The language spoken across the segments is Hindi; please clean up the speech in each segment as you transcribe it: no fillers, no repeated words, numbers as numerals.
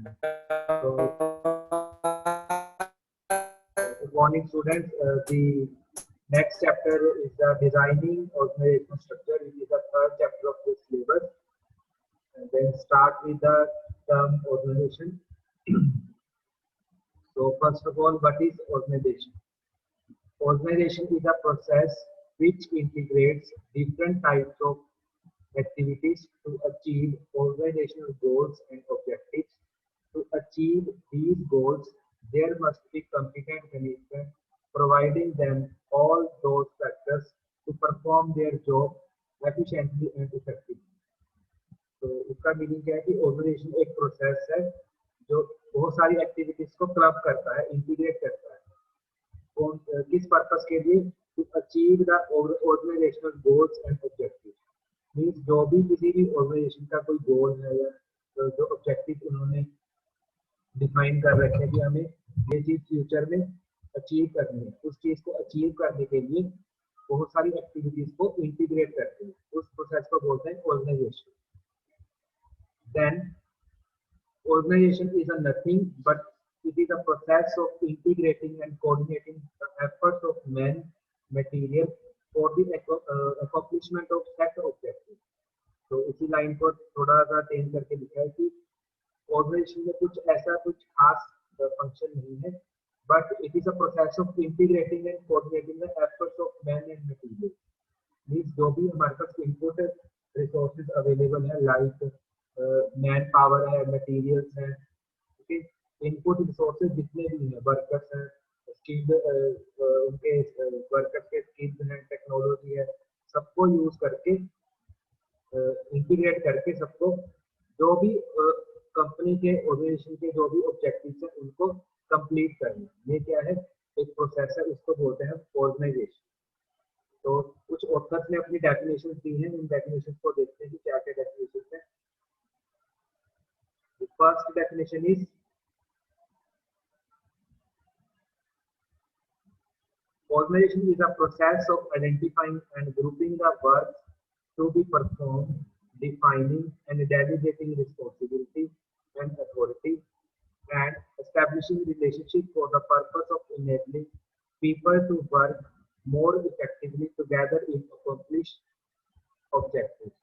So, good morning, students. The next chapter is the designing organizational structure, which is the third chapter of this syllabus. And then start with the term organization. So, first of all, what is organization? Organization is a process which integrates different types of activities to achieve organizational goals and objectives. To achieve these goals, there must be competent management providing them all those factors to perform their job efficiently and effectively. तो इसका मीनिंग क्या है कि ऑर्गेनाइजेशन एक प्रोसेस है जो बहुत सारी एक्टिविटीज को क्लब करता है, इंटीग्रेट करता है। कौन किस पर्पस के लिए? To achieve the organizational goals and objectives. Means जो भी किसी भी ऑर्गेनाइजेशन का कोई गोल है या जो ऑब्जेक्टिव उन्होंने डिफाइन कर रखे हैं कि हमें ये चीज फ्यूचर में अचीव करनी है, उस चीज को अचीव करने के लिए बहुत सारी एक्टिविटीज को इंटीग्रेट करते हैं, उस प्रोसेस को बोलते हैं organization. Then organization is a nothing but it is a process of integrating and coordinating the efforts of men, material for the accomplishment of set objectives. तो इसी लाइन को थोड़ा सा चेंज करके लिखा है कि ऑर्गेनाइजेशन में कुछ ऐसा कुछ खास फंक्शन नहीं है, but it is a process of integrating and coordinating the efforts of man and material. Means जो भी हमारे पास इनपुट रिसोर्सेज अवेलेबल है, लाइक मैन पावर है, मटेरियल्स हैं, ओके, इनपुट रिसोर्सेज जितने भी हैं, वर्कर्स हैं, स्किल्ड उनके वर्कर्स के स्किल्स हैं, टेक्नोलॉजी है, सबको यूज करके इंटीग्रेट करके सबको जो भी कंपनी के ऑर्गेनाइजेशन के जो भी ऑब्जेक्टिव्स हैं उनको कंप्लीट करना, ये क्या है? एक प्रोसेस है, उसको बोलते हैं ऑर्गेनाइजेशन। तो कुछ ऑथर्स ने अपनी डेफिनेशन दी है, इन डेफिनेशन को देखते हैं कि क्या क्या डेफिनेशन है। The first definition is organization is a process of identifying and grouping the work to be performed, defining and delegating responsibility and authority, and establishing relationship for the purpose of enabling people to work more effectively together in accomplish objectives.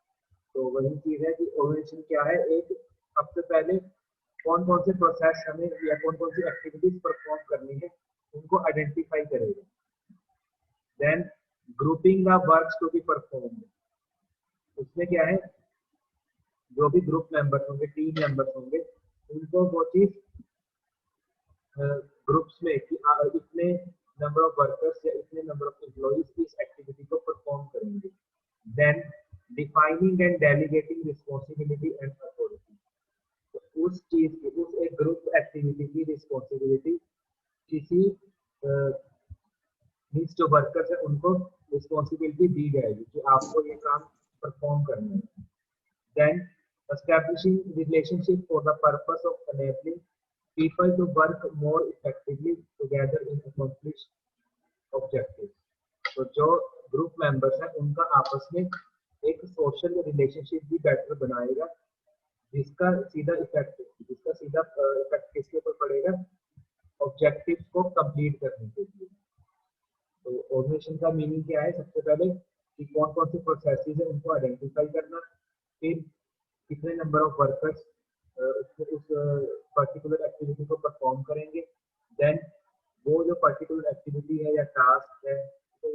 तो वही चीज है कि ऑर्गेनाइजेशन क्या है? एक सबसे पहले कौन कौन से प्रोसेस हमें या कौन कौन सी एक्टिविटीज परफॉर्म करनी है उनको आइडेंटिफाई करेगा। Then grouping the works to be performed, उसमें क्या है? जो भी ग्रुप मेंबर्स होंगे, टीम मेंबर्स होंगे, उनको वो चीज ग्रुप्स में कि इतने नंबर ऑफ वर्कर्स या इतने नंबर ऑफ एम्प्लॉइज इस एक्टिविटी को परफॉर्म करेंगे। Then defining and delegating responsibility and authority, उस चीज की, उस एक ग्रुप एक्टिविटी की रिस्पॉन्सिबिलिटी किसी मींस जो वर्कर्स है उनको रिस्पॉन्सिबिलिटी दी जाएगी कि आपको ये काम परफॉर्म करना है। Then establishing relationship for the purpose of enabling people to work more effectively together in accomplish objectives. तो जो ग्रुप मेंबर्स हैं उनका आपस में एक सोशल रिलेशनशिप भी बेटर बनाएगा, जिसका सीधा इफेक्ट किसके ऊपर पड़ेगा? ऑब्जेक्टिव्स को कंप्लीट करने के लिए। तो ऑर्गेनाइजेशन का मीनिंग क्या है? सबसे पहले कि कौन कौन से प्रोसेसेस है उनको आइडेंटिफाई करना, फिर कितने नंबर ऑफ वर्कर्स उस पर्टिकुलर एक्टिविटी को परफॉर्म करेंगे, देन वो जो पर्टिकुलर एक्टिविटी है या टास्क है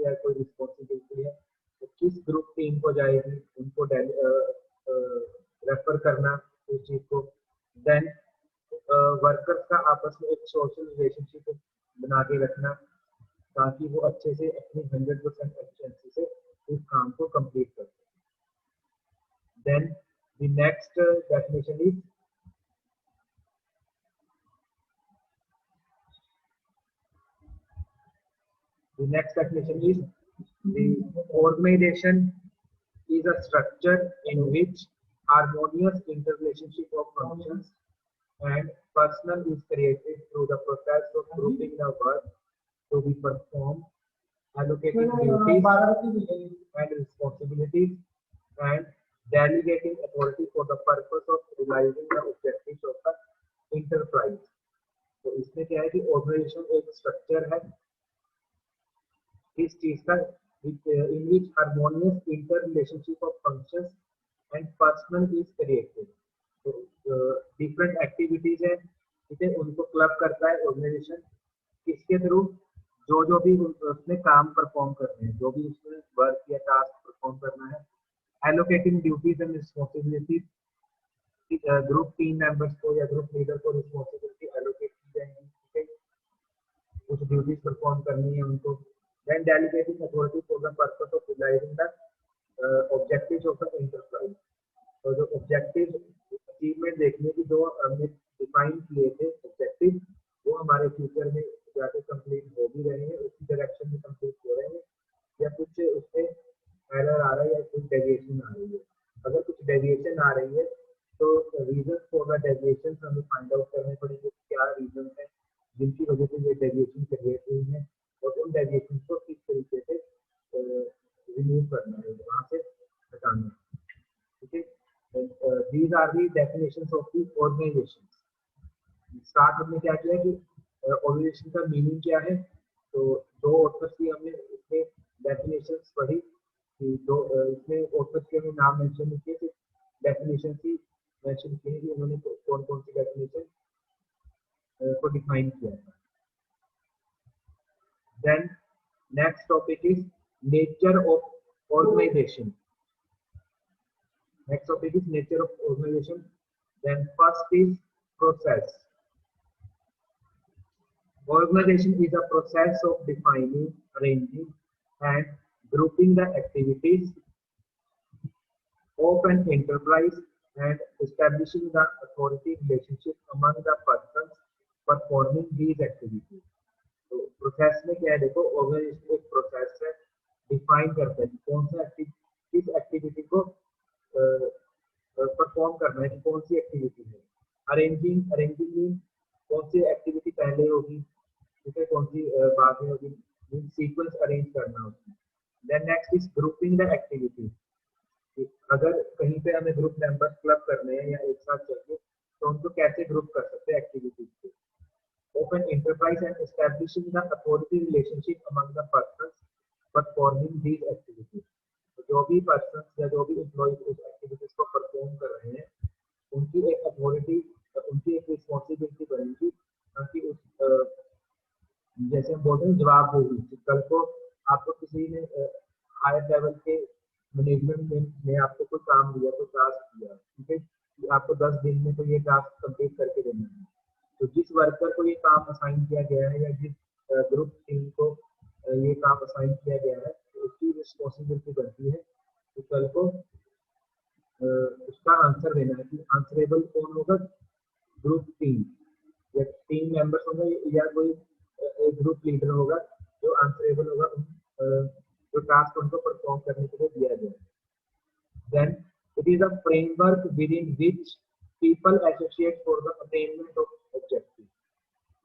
या कोई रिस्पॉन्सिबिलिटी है तो किस ग्रुप टीम को जाएगी, उनको रेफर करना उस चीज को। देन वर्कर्स का आपस में एक सोशल रिलेशनशिप बना के रखना ताकि वो अच्छे से अपनी 100% एफिशिएंसी से उस काम को कंप्लीट कर सकें। Then the next definition is the organization is a structure in which harmonious interrelationship of functions and personnel is created through the process of grouping the work to be performed, allocating duties and responsibilities, and delegating authority for the purpose of realizing the objectives of the कि ऑर्गेनाइजेशन एक स्ट्रक्चर है इस चीज का in which harmonious interrelationship of functions and personnel is created. तो डिफरेंट एक्टिविटीज है, ठीक है, उनको क्लब करता है ऑर्गेनाइजेशन, किसके थ्रू, जो भी उसमें काम परफॉर्म करने हैं, जो भी उसमें वर्क या टास्क परफॉर्म करना है, allocating duties and responsibility, group team members को या ग्रुप लीडर को रिस्पॉन्सिबिलिटी एलोकेट की जाएंगी, ठीक है, कुछ ड्यूटीज परफॉर्म करनी है उनको। Then delegating authority for the purpose of realizing the objectives of the enterprise. तो जो ऑब्जेक्टिव अचीवमेंट देखने की जो हमने डिफाइन किए थे ऑब्जेक्टिव, वो हमारे फ्यूचर में जाके कंप्लीट हो भी रहे हैं, उसी डायरेक्शन में कंप्लीट हो रहे हैं, या कुछ उससे एरर आ रहा है या कुछ डेविएशन आ रही है। अगर कुछ डेविएशन आ रही है तो रीजन फॉर द डेविएशन हमें फाइंड आउट करने पड़ेंगे, क्या रीजन है जिनकी वजह से ये डेविएशन क्रिएट हुई है, और उन डेविएशन को किस तरीके से रिमूव करना है, वहाँ से हटाना है, ठीक है। These are the definitions of the organization. Start हमने क्या किया कि ऑर्गेनाइजेशन का मीनिंग क्या है, तो दो ऑथर्स की हमने इसमें डेफिनेशंस पढ़ी कि दो इसमें ऑथर्स के हमने नाम मेंशन किए थे, डेफिनेशन की मेंशन किए कि उन्होंने कौन कौन सी डेफिनेशन को डिफाइन किया था। Then next topic is nature of organization. Next topic is nature of organization. Then first is process. Organization is a process of defining, arranging, and grouping the activities of an enterprise and establishing the authority relationship among the persons performing these activities. तो प्रोसेस में क्या है, देखो ऑर्गेनाइजेशन एक प्रोसेस है, डिफाइन करता है कि कौन सा किस एक्टिविटी को परफॉर्म करना है, कि कौन सी एक्टिविटी है। अरेंजिंग मीन कौन सी एक्टिविटी पहले होगी, ठीक है, कौन सी बाद में होगी, मीन सीक्वेंस अरेंज करना उसमें। Then next is grouping the activity. अगर कहीं पे हमें ग्रुप मेंबर्स क्लब करने हैं या एक साथ चाहिए तो उनको कैसे ग्रुप कर सकते हैं एक्टिविटीज को। Of an enterprise and establishing the authority relationship among the persons performing these activities. तो जो भी persons या जो भी employees उस activities को perform कर रहे हैं, उनकी एक authority, उनकी एक responsibility बनेगी, ताकि उस जैसे हम बोलते हैं जवाब देगी। कल को आपको किसी ने हायर लेवल के मैनेजमेंट ने आपको कोई काम दिया, कोई टास्क दिया, ठीक है, कि आपको 10 दिन में तो ये टास्क कंप्लीट करके देना है। तो जिस वर्कर को ये काम असाइन किया गया है या जिस ग्रुप टीम को ये काम असाइन किया गया है, तो उसकी रिस्पॉन्सिबिलिटी बनती है कि कल को उसका आंसर देना है, कि आंसरेबल कौन होगा, ग्रुप टीम या टीम मेंबर्स होंगे या कोई एक ग्रुप लीडर होगा जो आंसरेबल होगा जो टास्क उनको परफॉर्म करने के लिए दिया गया है। Then it is a framework within which people associate for the attainment of objective।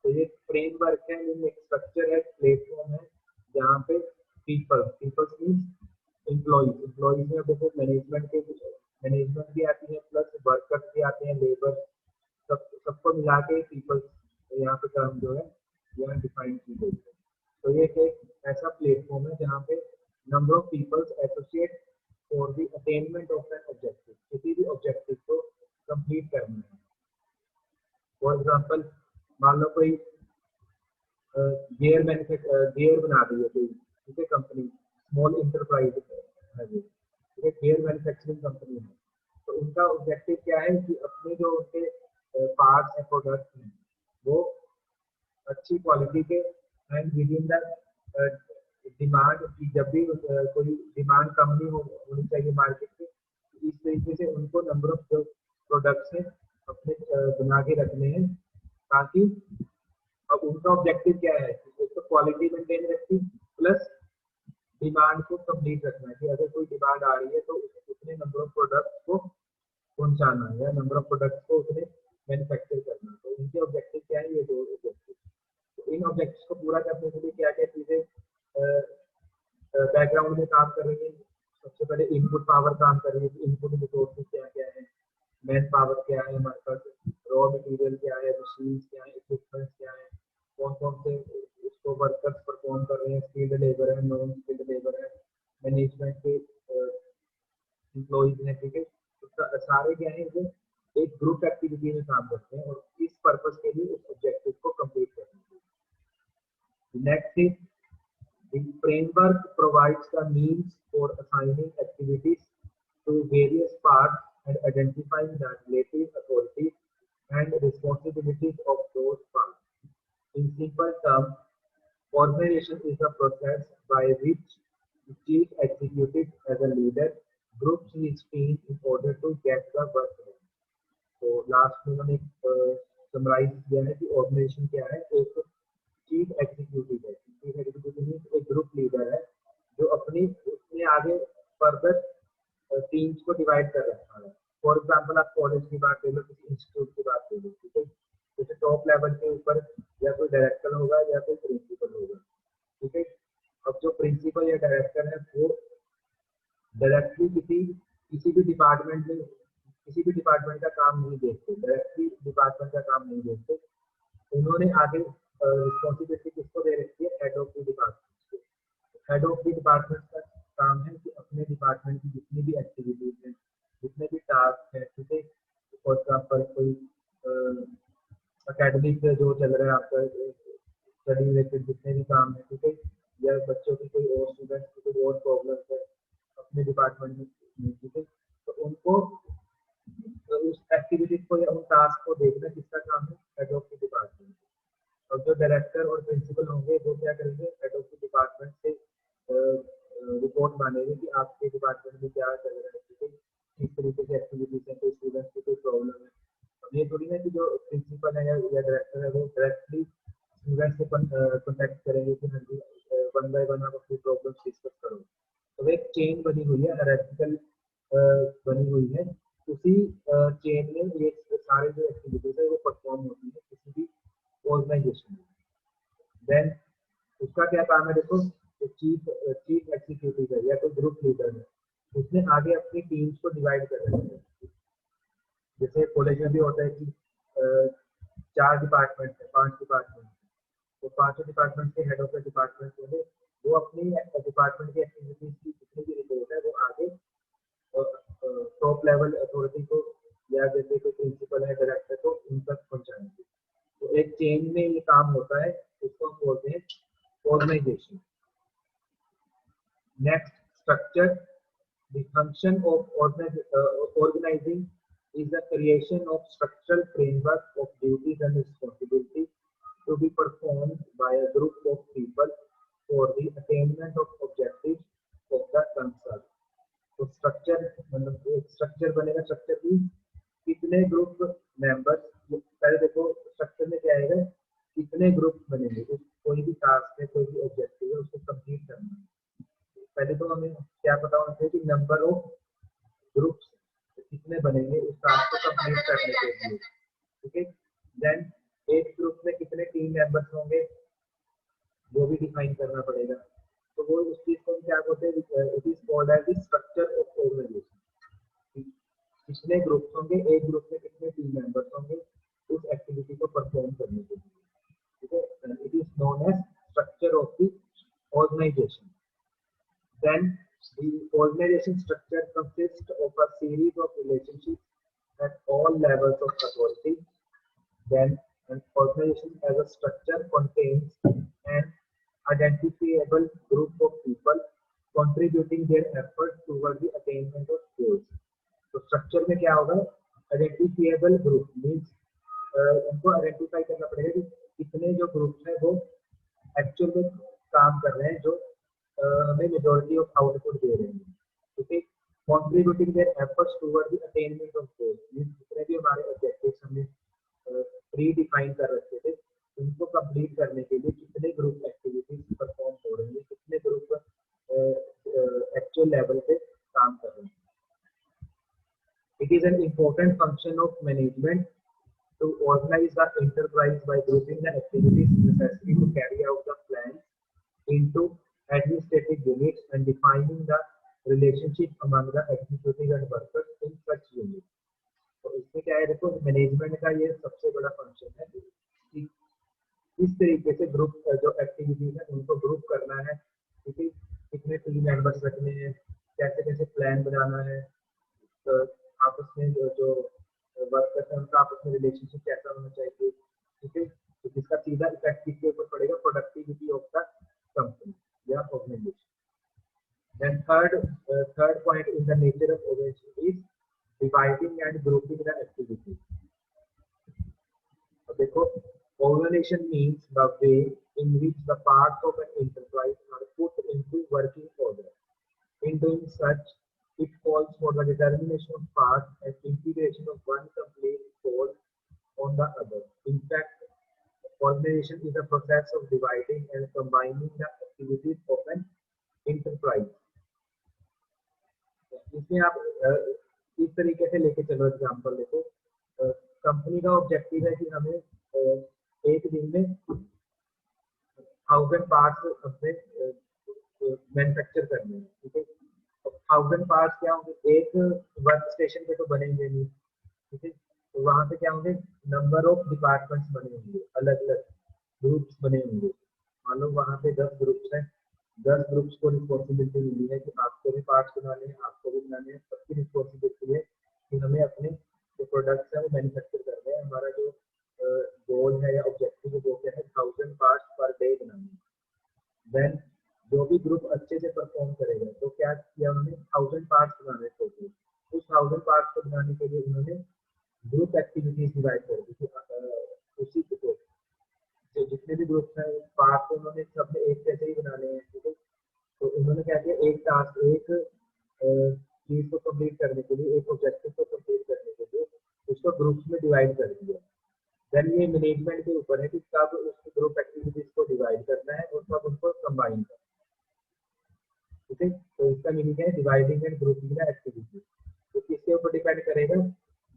तो ये फ्रेमवर्क है, एक स्ट्रक्चर है, प्लेटफॉर्म है, जहाँ पे पीपल्स मींस एम्प्लॉइज में बहुत मैनेजमेंट भी आती है, प्लस वर्कर्स भी आते हैं, लेबर, सबको मिला के पीपल्स यहाँ पे टर्म जो है यहाँ डिफाइन की गई है। तो ये एक ऐसा प्लेटफॉर्म है जहाँ पे number of peoples associate for the attainment of an objective, किसी भी ऑब्जेक्टिव को कंप्लीट करना है। फॉर एग्जांपल मान लो कोई गियर बना रही है कोई, ठीक है, कंपनी, स्मॉल इंटरप्राइज है, ठीक है, गियर मैन्युफैक्चरिंग कंपनी है, तो उनका ऑब्जेक्टिव क्या है कि अपने जो उनके पार्ट्स हैं, प्रोडक्ट्स हैं, वो अच्छी क्वालिटी के and with in the demand, की जब भी कोई डिमांड कम नहीं होनी चाहिए मार्केट में, इस तरीके से उनको नंबर ऑफ जो प्रोडक्ट्स हैं अपने बना के रखने हैं, ताकि अब उनका ऑब्जेक्टिव क्या है, तो क्वालिटी मेंटेन रखनी प्लस डिमांड को कंप्लीट रखना है, कि अगर कोई डिमांड आ रही है तो उतने नंबर ऑफ प्रोडक्ट्स को पहुंचाना है या नंबर ऑफ प्रोडक्ट्स को उसने मैन्युफैक्चर करना है। तो इनके ऑब्जेक्टिव क्या है, ये दो ऑब्जेक्टिव। तो इन ऑब्जेक्टिव्स को पूरा करने के लिए क्या क्या चीजें बैकग्राउंड में काम कर रही है। सबसे पहले इनपुट पावर काम कर रही है, इनपुट रिसोर्सेज क्या क्या है, मैन पावर क्या है हमारे पास, रॉ मटेरियल क्या है, मशीन क्या है, इक्विपमेंट क्या है, कौन कौन से उसको वर्कर्स परफॉर्म कर रहे हैं, स्किल्ड लेबर है, नॉन स्किल्ड लेबर है, मैनेजमेंट के एम्प्लॉइज हैं, ठीक है। तो सारे क्या है जो एक ग्रुप एक्टिविटी में काम करते हैं और इस पर्पस के लिए उस ऑब्जेक्टिव को कंप्लीट करने के लिए। Next is the framework provides the means for assigning activities to various parts and identifying the relative authorities and responsibilities of those parts. In simple terms, organization is a process by which the chief executive as a leader groups his team in order to get the work done. तो लास्ट में उन्होंने समराइज किया है कि ऑर्गेनाइजेशन क्या है, एक चीफ एग्जीक्यूटिव है। चीफ एग्जीक्यूटिव एक ग्रुप लीडर है जो अपनी उसने आगे फर्दर टीम्स को डिवाइड कर रखा है। फॉर एग्जांपल आप कॉलेज की बात ले लो, किसी इंस्टीट्यूट की बात ले लो, ठीक है। जैसे टॉप लेवल के ऊपर या कोई डायरेक्टर होगा या कोई प्रिंसिपल होगा, ठीक है। अब जो प्रिंसिपल या डायरेक्टर है वो डायरेक्टली किसी भी डिपार्टमेंट में किसी भी डिपार्टमेंट का काम नहीं देखते, डायरेक्टली डिपार्टमेंट का काम नहीं देखते। उन्होंने आगे रिस्पॉन्सिबिलिटी किसको दे रखी है, हेड ऑफ द डिपार्टमेंट को। हेड ऑफ द डिपार्टमेंट का काम है कि अपने डिपार्टमेंट की जितनी भी एक्टिविटीज हैं, जितने भी टास्क हैं, ठीक है। फॉर एग्जाम्पल कोई अकेडमिक जो चल रहा है आपका स्टडी रिलेटेड जितने भी काम है, ठीक है, या बच्चों की कोई और स्टूडेंट्स की कोई और प्रॉब्लम है अपने डिपार्टमेंट में, ठीक है। तो उनको उस एक्टिविटीज को या उन टास्क को देखना किसका काम है, हेड ऑफ द डिपार्टमेंट। और जो डायरेक्टर और प्रिंसिपल होंगे वो क्या करेंगे, हेड ऑफ द डिपार्टमेंट से रिपोर्ट मांगेंगे कि आपके डिपार्टमेंट में क्या चल रहा है, ठीक है, किस तरीके की एक्टिविटीज है, कोई स्टूडेंट्स की कोई प्रॉब्लम है। अब ये थोड़ी ना कि जो प्रिंसिपल है या डायरेक्टर है वो डायरेक्टली स्टूडेंट से कॉन्टेक्ट करेंगे कि हाँ जी वन बाय वन आप अपनी प्रॉब्लम डिस्कस करो। तो एक चेन बनी हुई है, हायरार्किकल बनी हुई है। उसी चेन में ये सारे जो एक्टिविटीज है वो परफॉर्म होती है किसी भी ऑर्गेनाइजेशन में। देन उसका क्या काम है, देखो चीफ एग्जीक्यूटिव है या तो ग्रुप लीडर है, उसने आगे अपनी टीम्स को डिवाइड कर रखा है। जैसे कॉलेज में भी होता है कि 4 डिपार्टमेंट है, 5 डिपार्टमेंट है, तो 5 डिपार्टमेंट के हेड ऑफ द डिपार्टमेंट होंगे, वो अपनी डिपार्टमेंट की एक्टिविटीज की जितनी भी रिपोर्ट है वो आगे टॉप लेवल अथॉरिटी को या जैसे कोई प्रिंसिपल है, डायरेक्टर को उन तक पहुंचाएंगे। तो एक चेन में ये काम होता है, इसको हम बोलते हैं organization. Next, structure. The function of organizing is the creation of structural framework of duties and responsibilities to be performed by a group of people for the attainment of objectives of the concern. तो स्ट्रक्चर मतलब एक स्ट्रक्चर बनेगा, स्ट्रक्चर की कितने ग्रुप मेंबर्स, पहले देखो स्ट्रक्चर में क्या आएगा, कितने ग्रुप बनेंगे, कोई भी टास्क है, कोई भी ऑब्जेक्टिव है, उसको कंप्लीट करना है। पहले तो हमें क्या पता होना चाहिए कि नंबर ऑफ ग्रुप्स कितने बनेंगे उस टास्क को कंप्लीट करने के लिए, ठीक है। देन एक ग्रुप में कितने टीम मेंबर्स होंगे वो भी डिफाइन करना पड़ेगा। तो वो उस चीज को क्या बोलते हैं, it is called as the structure of organization. कितने ग्रुप्स होंगे, एक ग्रुप में कितने टीम मेंबर्स होंगे उस एक्टिविटी को परफॉर्म करने के लिए, ठीक है। It is known as structure of the organization. Then the organization structure consists of a series of relationships at all levels of authority. Then an organization as a structure contains an identifiable group of people contributing their efforts toward the attainment of goals. तो स्ट्रक्चर में क्या होगा, आइडेंटिफिएबल ग्रुप मीन्स उनको आइडेंटिफाई करना पड़ेगा कि कितने जो ग्रुप हैं वो एक्चुअल में काम कर रहे हैं, जो हमें मेजॉरिटी ऑफ आउटपुट दे रहे हैं, ठीक है। Contributing their efforts toward the attainment of goals means जितने भी हमारे ऑब्जेक्टिव्स हमने प्री डिफाइन कर रखे थे उनको कंप्लीट करने के लिए कितने ग्रुप एक्टिविटीज परफॉर्म हो रही है, कितने ग्रुप एक्चुअल लेवल पे काम कर रहे हैं। It is an important function of management to organize the enterprise by grouping the activities necessary to carry out the plan into administrative units and defining the relationship among the executive and workers in such units. तो इसमें क्या है, देखो मैनेजमेंट का ये सबसे बड़ा फंक्शन है कि इस तरीके से ग्रुप जो एक्टिविटीज है उनको ग्रुप करना है, ठीक है, कितने टीम मेंबर्स रखने हैं, कैसे कैसे प्लान बनाना है, तो आपस में जो वर्क करते हैं उनका आपस में रिलेशनशिप कैसा होना चाहिए, ठीक है, तो जिसका सीधा इफेक्ट किसके ऊपर पड़ेगा, प्रोडक्टिविटी ऑफ द कंपनी या organisation. Then third point in the nature of organization is dividing and grouping the activity. So देखो, organization means the way in which the parts of an enterprise are put into working order. In doing such, it calls for the determination of parts and integration of one complete whole on the other. In fact, organization is a process of dividing and combining the activities of an enterprise. इसमें आप इस तरीके से लेके चलो, एग्जांपल देखो, कंपनी का ऑब्जेक्टिव है कि हमें एक दिन में 1000 पार्ट्स अपने मैन्युफैक्चर करने हैं, ठीक है। 1000 पार्ट्स क्या होंगे, एक वर्क स्टेशन पे तो बनेंगे नहीं, ठीक है, तो वहां पे क्या होंगे, नंबर ऑफ डिपार्टमेंट्स बने होंगे, अलग अलग ग्रुप्स बने होंगे। मान लो वहां पे 10 ग्रुप्स हैं, 10 ग्रुप्स को रिस्पॉन्सिबिलिटी मिली है कि आपको भी पार्ट्स बनाने हैं, आपको भी बनाने हैं, सबकी रिस्पॉन्सिबिलिटी है कि हमें अपने जो प्रोडक्ट्स है वो मैन्युफैक्चर करने हैं। हमारा जो गोल है या ऑब्जेक्टिव है वो क्या है, 1000 पार्ट्स पर डे बनाने हैं। देन जो भी ग्रुप अच्छे से परफॉर्म करेगा तो क्या किया उन्होंने, 1000 पार्ट्स बनाने थे। उस 1000 पार्ट्स को बनाने के लिए उन्होंने ग्रुप एक्टिविटीज डिवाइड कर दी थी। उसी को जो जितने भी ग्रुप्स हैं पार्ट को उन्होंने सबने एक जैसे ही बनाने हैं, ठीक है। तो उन्होंने क्या किया, एक टास्क, एक चीज को कंप्लीट करने के लिए, एक ऑब्जेक्टिव को कंप्लीट करने के लिए उसको ग्रुप्स में डिवाइड कर दिया। देन ये मैनेजमेंट के ऊपर है कि कब उस ग्रुप एक्टिविटीज को डिवाइड करना है और कब उनको कंबाइन करना है, ठीक है। तो इसका मीनिंग है dividing and grouping the activities. तो किसके ऊपर डिपेंड करेगा,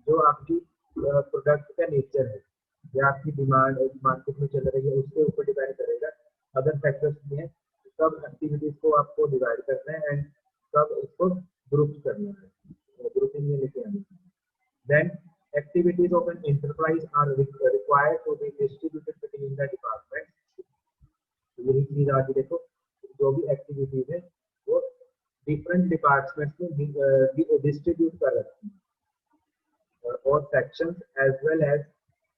जो आपकी प्रोडक्ट का नेचर है या आपकी डिमांड मार्केट में चल रही है उसके ऊपर डिपेंड करेगा। अदर फैक्टर्स भी हैं, कब एक्टिविटीज को आपको डिवाइड करना है एंड कब उसको ग्रुप करना है, ग्रुपिंग में लेके आना है। Then activities of an enterprise are required to be distributed between the departments। यही चीज आज देखो, जो भी एक्टिविटीज है वो डिफरेंट डिपार्टमेंट्स में डिस्ट्रीब्यूट कर रखी है और sections as well as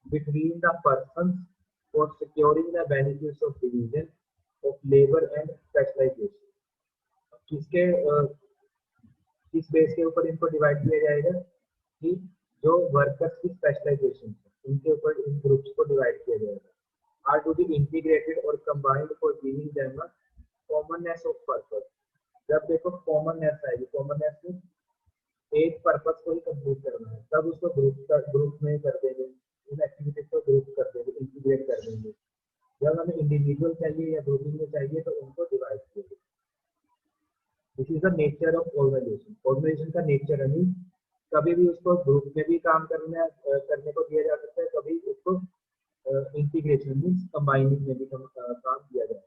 between the persons for securing the benefits of division of labor and specialization। किसके किस बेस के ऊपर इनको डिवाइड किया जाएगा कि जो वर्कर्स की स्पेशलाइजेशन है उनके ऊपर इन ग्रुप्स को डिवाइड किया जाएगा। आर टू बी इंटीग्रेटेड और combined for giving them a commonness of purpose. जब देखो कॉमननेस आएगी, कॉमननेस में एक पर्पस को ही कंप्लीट करना है, तब उसको ग्रुप में कर देंगे, इन एक्टिविटीज को ग्रुप कर देंगे, इंटीग्रेट कर देंगे। जब हमें इंडिविजुअल चाहिए या ग्रुपिंग में चाहिए तो उनको डिवाइड करेंगे। This is the nature of organization. Organization का नेचर है, मीन कभी भी उसको ग्रुप में भी काम करने को दिया जा सकता है, कभी उसको इंटीग्रेशन मीन्स कंबाइनिंग में भी काम किया जाए।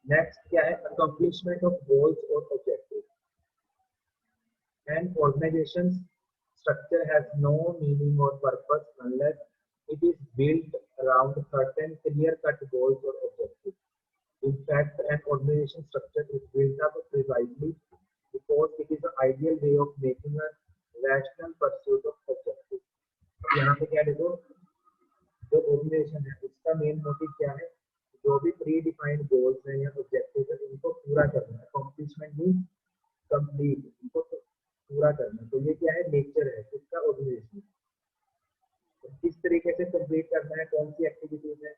नेक्स्ट क्या है, अकम्प्लिशमेंट ऑफ गोल्स और objective. An organization's structure has no meaning or purpose unless it is built around certain clear-cut goals or objectives. In fact, an organization structure is built up precisely because it is the ideal way of making a rational pursuit of objectives। यहाँ पे क्या देखो, जो ऑर्गेनाइजेशन है उसका मेन मोटिव क्या है, जो भी प्री डिफाइंड गोल्स हैं या ऑब्जेक्टिव है उनको पूरा करना है। अकम्प्लिशमेंट मीन्स कंप्लीट, उनको पूरा करना। तो ये क्या है, नेचर है इसका ऑर्गेनाइजेशन। तो किस तरीके से कंप्लीट करना है, कौन सी एक्टिविटीज है,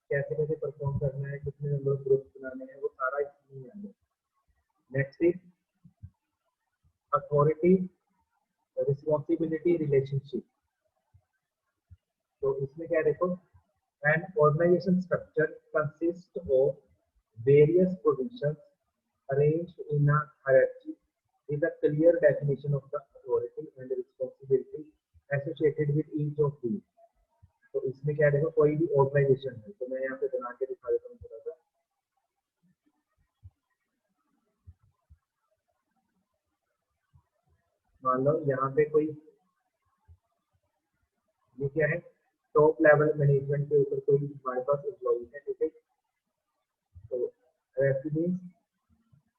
कैसे कैसे परफॉर्म करना है, कितने नंबर ऑफ ग्रुप्स बनाने हैं, वो सारा इसमें आ जाए। Next is authority responsibility relationship. तो इसमें क्या देखो, an organization structure consist of various positions arranged in a hierarchy with a clear definition of the authority and responsibility associated with each of these। तो इसमें क्या देखो, कोई भी ऑर्गेनाइजेशन है, तो मैं यहाँ पे बना के दिखा देता हूँ थोड़ा सा। मान लो यहाँ पे कोई, ये क्या है, टॉप लेवल मैनेजमेंट के ऊपर कोई हमारे पास एम्प्लॉई है, ठीक है। तो मीन्स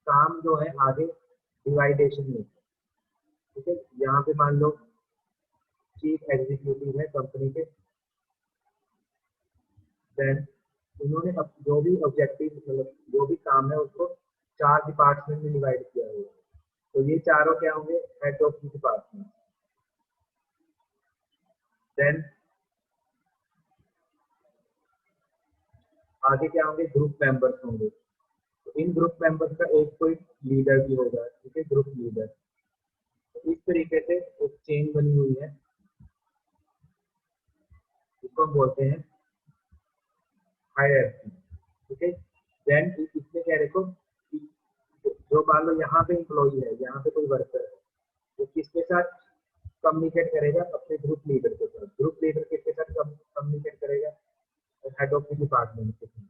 काम जो है आगे डिवाइडेशन में, ठीक है। यहाँ पे मान लो चीफ एग्जीक्यूटिव है कंपनी के, देन उन्होंने अब जो भी ऑब्जेक्टिव मतलब जो भी काम है उसको 4 डिपार्टमेंट में डिवाइड किया हुआ है। तो ये चारों क्या होंगे, head of the department. Then आगे क्या होंगे, ग्रुप मेंबर्स होंगे। तो इन ग्रुप मेंबर्स का एक कोई लीडर भी होगा, ठीक है, ग्रुप लीडर। तो इस तरीके से एक चेन बनी हुई है, इसको हम बोलते हैं हायरार्की, ठीक है। देन इसमें क्या देखो, जो मान लो यहाँ पे एम्प्लॉई है, यहाँ पे कोई वर्कर है, वो किसके साथ कम्युनिकेट करेगा, अपने ग्रुप लीडर के साथ। ग्रुप लीडर किसके साथ कम्युनिकेट करेगा, हेड ऑफ द डिपार्टमेंट के साथ।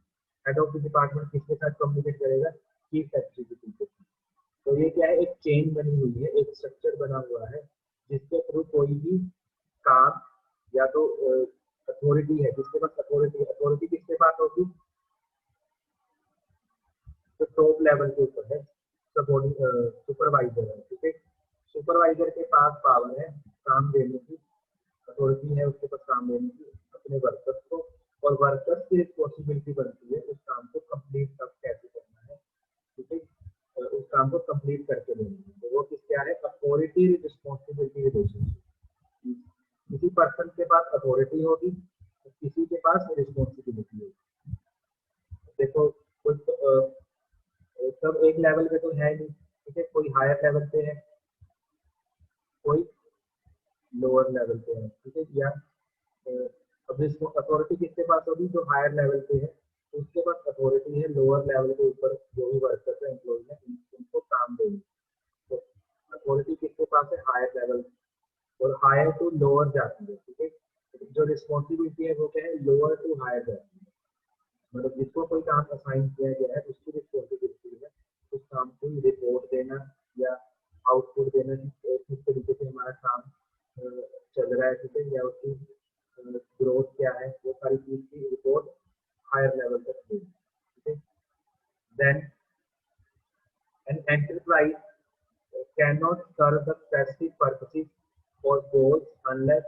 हेड ऑफ द डिपार्टमेंट किसके साथ कम्युनिकेट करेगा, चीफ एग्जीक्यूटिव के साथ। तो ये क्या है, एक चेन बनी हुई है, एक स्ट्रक्चर बना हुआ है, जिसके थ्रू कोई भी काम या तो अथॉरिटी है, जिसके पास अथॉरिटी किसके पास होगी, तो टॉप लेवल के ऊपर है, सुपरवाइजर है, ठीक है। सुपरवाइजर के पास पावर है काम देने की, अथॉरिटी है उसके पास काम देने की अपने वर्कर्स को, और वर्कर्स की रिस्पॉन्सिबिलिटी बनती है उस काम को कंप्लीट कब कैसे करना है, ठीक है। उस काम को कंप्लीट करके देना है। तो वो किस क्या है, अथॉरिटी रिस्पॉन्सिबिलिटी रिलेशनशिप। किसी पर्सन के पास अथॉरिटी होगी, किसी के पास रिस्पॉन्सिबिलिटी होगी। देखो कुछ सब एक लेवल पे तो है नहीं, ठीक है। कोई हायर लेवल पे है, कोई लोअर लेवल पे है, ठीक है। या अब इसको अथॉरिटी किसके पास होगी, जो हायर लेवल पे है उसके पास अथॉरिटी है लोअर लेवल के ऊपर जो भी वर्कर्स है, एम्प्लॉई है, उनको काम देनी। तो अथॉरिटी किसके पास है, हायर लेवल, और हायर टू लोअर जाती है, ठीक है। जो रिस्पॉन्सिबिलिटी है वो क्या है, लोअर टू हायर जाती है। मतलब जिसको कोई काम असाइन किया गया है उसकी रिस्पॉन्सिबिलिटी है उस काम को रिपोर्ट देना या आउटपुट देना कि किस तरीके से हमारा काम चल रहा है, ठीक है, या उसकी ग्रोथ क्या है, वो सारी चीज की रिपोर्ट हायर लेवल तक देना, ठीक है। Then an enterprise cannot serve the specific purposes or goals unless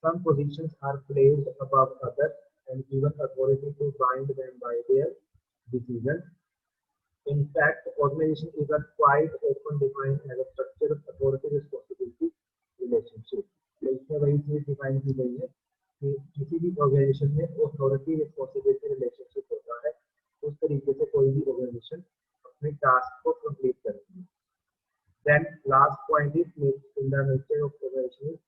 some positions are placed above others and given authority to bind them by their decisions. In fact, organization is a quite often defined as a structure of authority responsibility relationship. तो इसमें वही चीज डिफाइन की गई है कि किसी भी ऑर्गेनाइजेशन में अथॉरिटी रिस्पॉन्सिबिलिटी रिलेशनशिप होता है, उस तरीके से कोई भी ऑर्गेनाइजेशन अपने टास्क को कंप्लीट करती है। Then last point is in the nature of organization is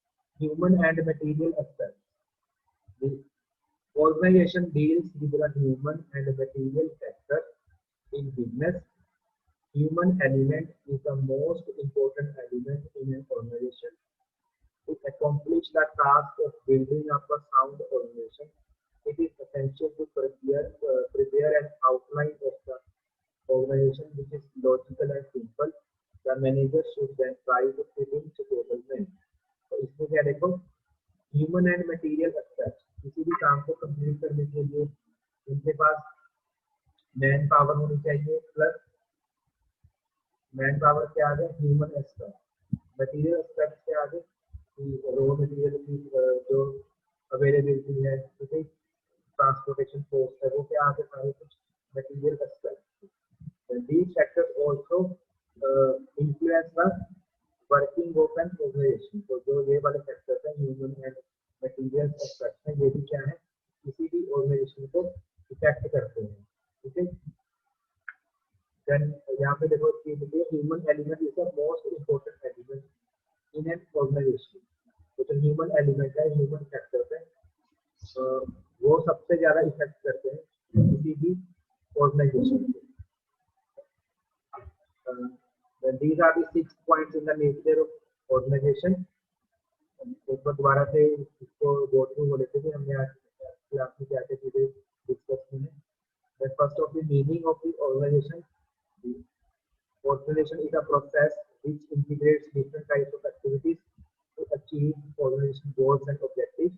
human and material aspects. The organization deals with the human and material factor in business. Human element is the most important element in an organization. To accomplish the task of building up a sound organization, it is essential to prepare an outline of the organization which is logical and simple. The manager should then try to fit in suitable manner. तो इसमें क्या देखो, ह्यूमन एंड मटेरियल एस्पेक्ट, किसी भी काम को कंप्लीट करने के लिए उनके पास मैन पावर होनी चाहिए, प्लस मैन पावर के आगे ह्यूमन एस्पेक्ट, मटेरियल एस्पेक्ट के आगे रॉ मटेरियल की जो अवेलेबिलिटी है, ठीक है, ट्रांसपोर्टेशन कॉस्ट है, वो क्या आगे सारे कुछ material aspect. These factors also influence the working of an organization. तो जो ये वाले फैक्टर्स हैं, ह्यूमन एंड मटेरियल एस्पेक्ट्स हैं, ये भी क्या है, किसी भी ऑर्गेनाइजेशन को इफेक्ट करते हैं, ठीक है। देन यहाँ पे देखो कि human element is the most important element in an organization. तो जो ह्यूमन एलिमेंट है, ह्यूमन फैक्टर्स है, वो सबसे ज्यादा इफेक्ट करते हैं किसी भी ऑर्गेनाइजेशन को। These are the 6 points in the nature of organization. एक बार दोबारा से इसको गो थ्रू हो लेते थे हमने आज क्लास में क्या क्या चीजें डिस्कस की हैं। The first of the meaning of the organization. The organization is a process which integrates different types of activities to achieve organization goals and objectives.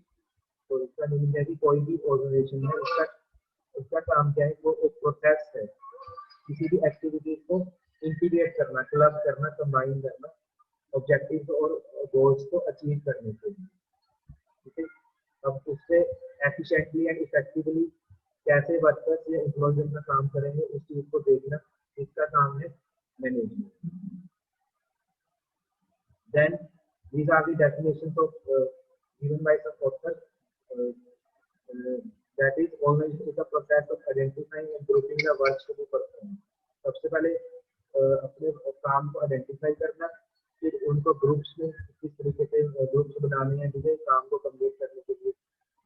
तो इसका का मीनिंग है कि कोई भी ऑर्गेनाइजेशन है उसका काम क्या है, वो एक प्रोसेस है किसी भी एक्टिविटीज को इंटीग्रेट करना, क्लब करना, कंबाइन करना ऑब्जेक्टिव्स और गोल्स को अचीव करने के लिए। ठीक है, अब उससे एफिशिएंटली एंड इफेक्टिवली कैसे वर्कर्स या एम्प्लॉयज अपना काम करेंगे उस चीज को देखना, इसका काम है management. Then these are the definitions of given by some authors. That is, organization is the process of identifying and grouping the works to be performed. सबसे पहले अपने काम को आइडेंटिफाई करना, फिर उनको ग्रुप्स में किस तरीके से ग्रुप्स बनाने हैं जिसे काम को कंप्लीट करने के लिए।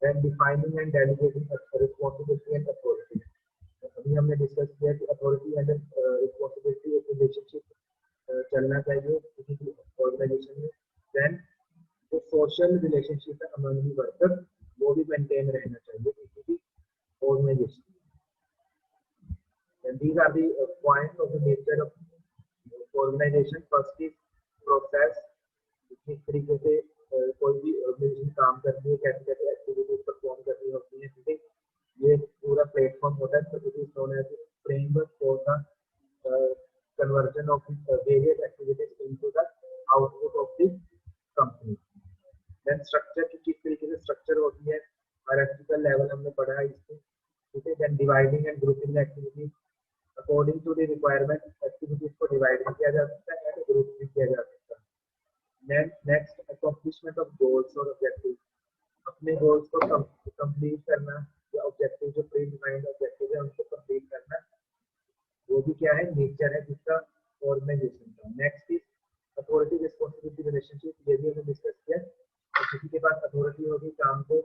Then defining and delegating responsibility and authority. अभी हमने डिस्कस किया कि अथॉरिटी एंड रिस्पॉन्सिबिलिटी एक रिलेशनशिप चलना चाहिए किसी भी ऑर्गेनाइजेशन में। देन जो सोशल रिलेशनशिप है अमंग दी वर्कर वो भी मेंटेन रहना चाहिए किसी भी ऑर्गेनाइजेशन में। And these are the points of the nature of organization. First is process, किस तरीके से कोई भी ऑर्गेनाइजेशन काम करती है, कैसे कैसे एक्टिविटीज परफॉर्म करनी होती है। ठीक है, ये पूरा प्लेटफॉर्म होता है, it is known as framework for the conversion of various activities into the output of the company. Then structure की किस तरीके से स्ट्रक्चर होती है, हायरार्किकल लेवल हमने पढ़ा है इसको। ठीक है, then dividing and grouping the activities according to the requirement, activities को डिवाइड भी किया जा सकता है और ग्रुप भी किया जा सकता है। Then next accomplishment of goals और objectives, अपने गोल्स को कंप्लीट करना या ऑब्जेक्टिव जो प्री डिफाइंड ऑब्जेक्टिव है उनको कंप्लीट करना, वो भी क्या है, नेचर है जिसका ऑर्गेनाइजेशन का। Next is authority responsibility relationship, ये भी हमने डिस्कस किया। तो किसी के पास अथॉरिटी होगी काम को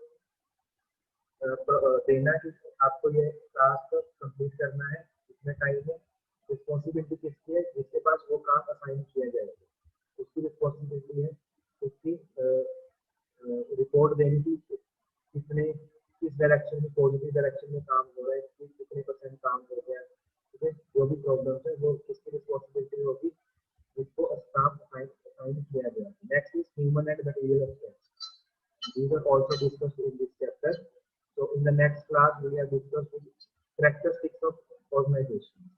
देना कि आपको ये टास्क कंप्लीट करना है इतने टाइम में। रिस्पॉन्सिबिलिटी किसकी है, जिसके पास वो काम असाइन किया जाएगा उसकी रिस्पॉन्सिबिलिटी है उसकी रिपोर्ट देने की, कितने किस डायरेक्शन में, पॉजिटिव डायरेक्शन में काम हो रहा है, कितने परसेंट काम हो गया। जो भी प्रॉब्लम्स है वो किसकी रिस्पॉन्सिबिलिटी होगी, जिसको स्टाफ असाइन किया गया। Next is human and material aspects, these are also discussed in this chapter. So in the next class we have discussed characteristics of organization.